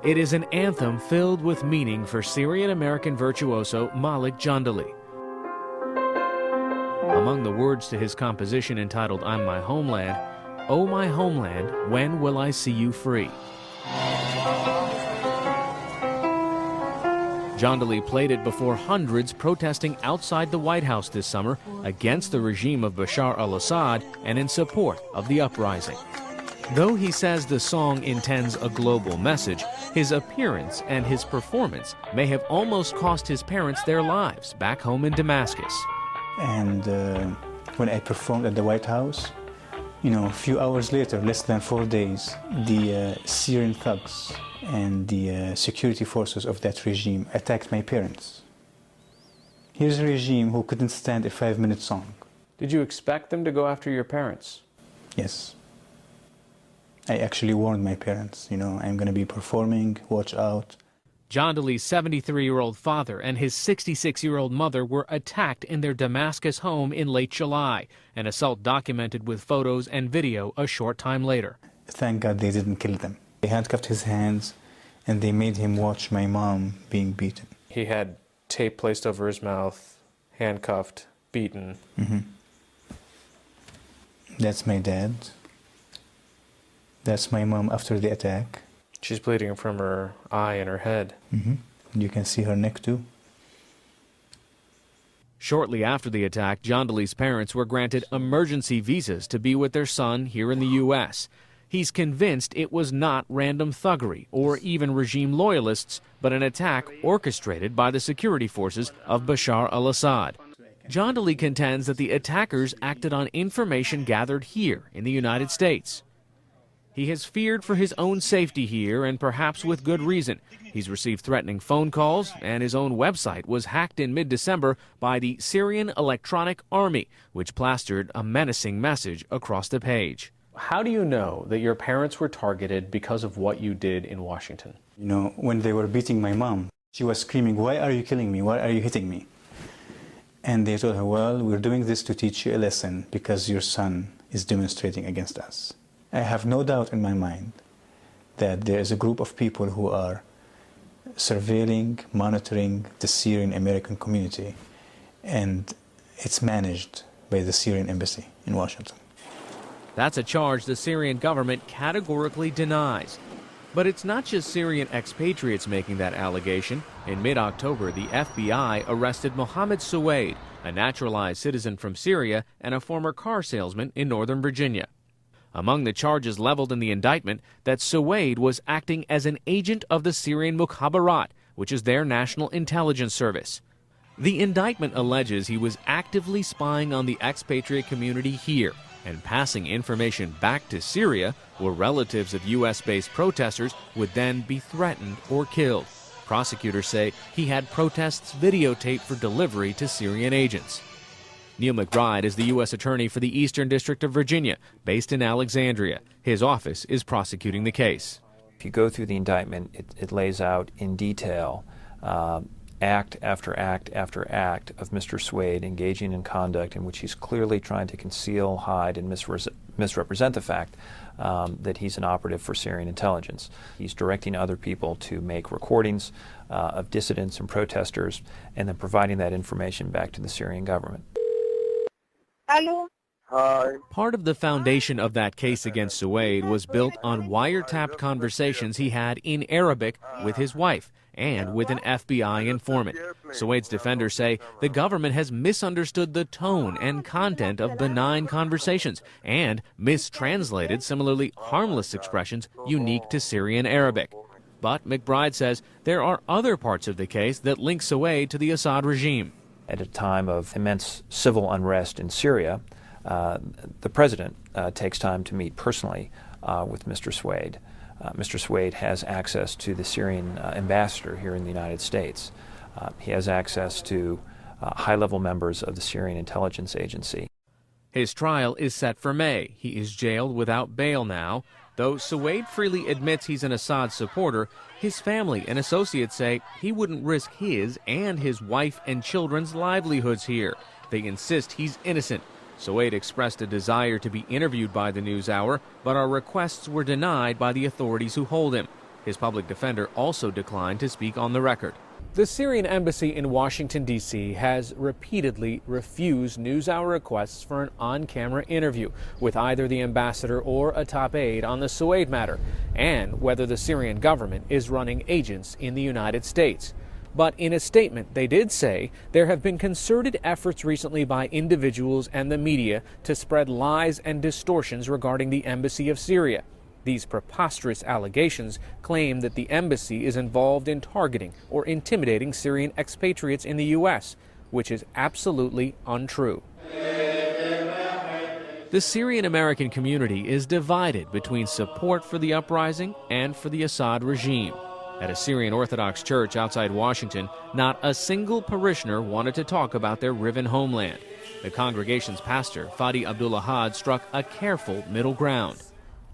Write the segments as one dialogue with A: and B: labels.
A: It is an anthem filled with meaning for Syrian-American virtuoso Malik Jandali. Among the words to his composition entitled I'm My Homeland, "Oh my homeland, when will I see you free?" Jandali played it before hundreds protesting outside the White House this summer against the regime of Bashar al-Assad and in support of the uprising. Though he says the song intends a global message, his appearance and his performance may have almost cost his parents their lives back home in Damascus.
B: And when I performed at the White House, a few hours later, less than 4 days, the Syrian thugs and the security forces of that regime attacked my parents. Here's a regime who couldn't stand a 5-minute song.
C: Did you expect them to go after your parents?
B: Yes. I actually warned my parents, I'm going to be performing, watch out.
A: Jandali's 73-year-old father and his 66-year-old mother were attacked in their Damascus home in late July, an assault documented with photos and video a short time later.
B: Thank God they didn't kill them. They handcuffed his hands and they made him watch my mom being beaten.
C: He had tape placed over his mouth, handcuffed, beaten.
B: Mm-hmm. That's my dad. That's my mom after the attack.
C: She's bleeding from her eye and her head.
B: Mm-hmm. You can see her neck too.
A: Shortly after the attack, Jandali's parents were granted emergency visas to be with their son here in the U.S. He's convinced it was not random thuggery or even regime loyalists, but an attack orchestrated by the security forces of Bashar al-Assad. Jandali contends that the attackers acted on information gathered here in the United States. He has feared for his own safety here, and perhaps with good reason. He's received threatening phone calls, and his own website was hacked in mid-December by the Syrian Electronic Army, which plastered a menacing message across the page.
C: How do you know that your parents were targeted because of what you did in Washington?
B: When they were beating my mom, she was screaming, "Why are you killing me? Why are you hitting me?" And they told her, "Well, we're doing this to teach you a lesson because your son is demonstrating against us." I have no doubt in my mind that there is a group of people who are surveilling, monitoring the Syrian American community, and it's managed by the Syrian embassy in Washington.
A: That's a charge the Syrian government categorically denies. But it's not just Syrian expatriates making that allegation. In mid-October, the FBI arrested Mohammed Suwaid, a naturalized citizen from Syria and a former car salesman in Northern Virginia. Among the charges leveled in the indictment, that Suwaid was acting as an agent of the Syrian Mukhabarat, which is their national intelligence service. The indictment alleges he was actively spying on the expatriate community here and passing information back to Syria, where relatives of U.S.-based protesters would then be threatened or killed. Prosecutors say he had protests videotaped for delivery to Syrian agents. Neil McBride is the U.S. Attorney for the Eastern District of Virginia, based in Alexandria. His office is prosecuting the case.
D: If you go through the indictment, it lays out in detail act after act after act of Mr. Suwaid engaging in conduct in which he's clearly trying to conceal, hide, and misrepresent the fact that he's an operative for Syrian intelligence. He's directing other people to make recordings of dissidents and protesters and then providing that information back to the Syrian government.
E: Hello.
F: Hi.
A: Part of the foundation of that case against Suwaid was built on wiretapped conversations he had in Arabic with his wife and with an FBI informant. Suwaid's defenders say the government has misunderstood the tone and content of benign conversations and mistranslated similarly harmless expressions unique to Syrian Arabic. But McBride says there are other parts of the case that link Suwaid to the Assad regime.
D: At a time of immense civil unrest in Syria, the president takes time to meet personally with Mr. Suwaid. Mr. Suwaid has access to the Syrian ambassador here in the United States. He has access to high-level members of the Syrian intelligence agency.
A: His trial is set for May. He is jailed without bail now. Though Suwaid freely admits he's an Assad supporter, his family and associates say he wouldn't risk his and his wife and children's livelihoods here. They insist he's innocent. Suwaid expressed a desire to be interviewed by the NewsHour, but our requests were denied by the authorities who hold him. His public defender also declined to speak on the record.
C: The Syrian embassy in Washington, D.C. has repeatedly refused NewsHour requests for an on-camera interview with either the ambassador or a top aide on the Suwaid matter and whether the Syrian government is running agents in the United States. But in a statement, they did say there have been concerted efforts recently by individuals and the media to spread lies and distortions regarding the embassy of Syria. These preposterous allegations claim that the embassy is involved in targeting or intimidating Syrian expatriates in the U.S., which is absolutely untrue.
A: The Syrian American community is divided between support for the uprising and for the Assad regime. At a Syrian Orthodox church outside Washington, not a single parishioner wanted to talk about their riven homeland. The congregation's pastor, Fadi Abdullahad, struck a careful middle ground.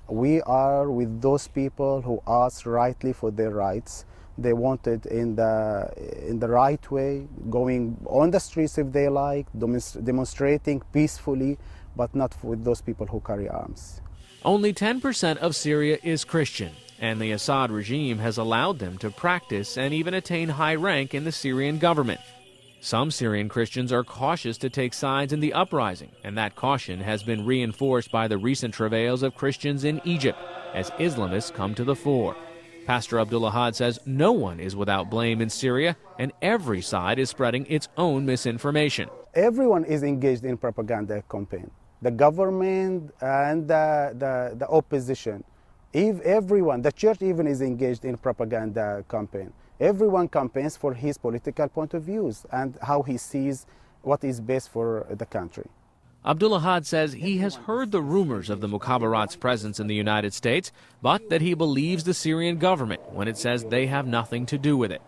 F: We are with those people who asked rightly for their rights. They want it in the right way, going on the streets if they like, demonstrating peacefully, but not with those people who carry arms.
A: Only 10% of Syria is Christian, and the Assad regime has allowed them to practice and even attain high rank in the Syrian government. Some Syrian Christians are cautious to take sides in the uprising, and that caution has been reinforced by the recent travails of Christians in Egypt as Islamists come to the fore. Pastor Abdullahad says no one is without blame in Syria, and every side is spreading its own misinformation.
F: Everyone is engaged in propaganda campaign. The government and the opposition. Everyone, the church even is engaged in propaganda campaign. Everyone campaigns for his political point of views and how he sees what is best for the country.
A: Abdullahad says he has heard the rumors of the Mukhabarat's presence in the United States, but that he believes the Syrian government when it says they have nothing to do with it.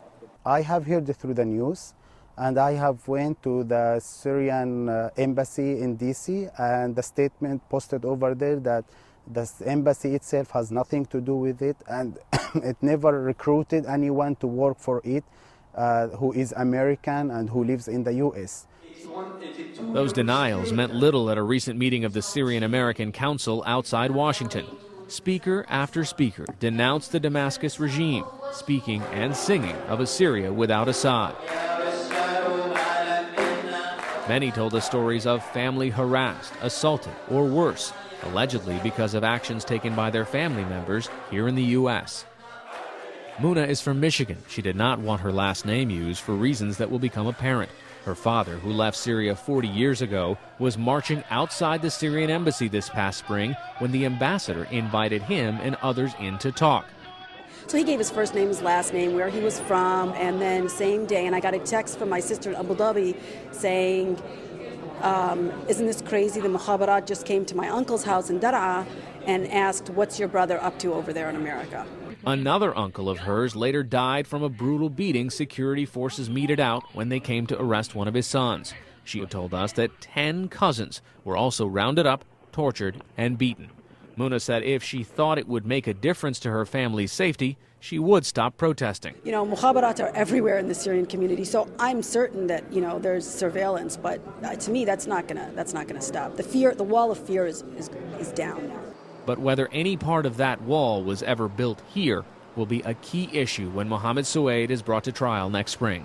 F: I have heard it through the news, and I have went to the Syrian embassy in D.C. and the statement posted over there that the embassy itself has nothing to do with it, and it never recruited anyone to work for it who is American and who lives in the U.S.
A: Those denials meant little at a recent meeting of the Syrian American Council outside Washington. Speaker after speaker denounced the Damascus regime, speaking and singing of a Syria without Assad. Many told us stories of family harassed, assaulted, or worse, allegedly because of actions taken by their family members here in the U.S. Muna is from Michigan. She did not want her last name used for reasons that will become apparent. Her father, who left Syria 40 years ago, was marching outside the Syrian embassy this past spring when the ambassador invited him and others in to talk.
G: So he gave his first name, his last name, where he was from, and then same day, and I got a text from my sister in Abu Dhabi saying, isn't this crazy? The Mukhabarat just came to my uncle's house in Dar'a and asked, what's your brother up to over there in America?
A: Another uncle of hers later died from a brutal beating security forces meted out when they came to arrest one of his sons. She told us that 10 cousins were also rounded up, tortured, and beaten. Muna said if she thought it would make a difference to her family's safety, she would stop protesting.
G: You know, Mukhabarat are everywhere in the Syrian community, so I'm certain that, you know, there's surveillance, but to me that's not gonna stop. The wall of fear is down now.
A: But whether any part of that wall was ever built here will be a key issue when Mohammed Suwaid is brought to trial next spring.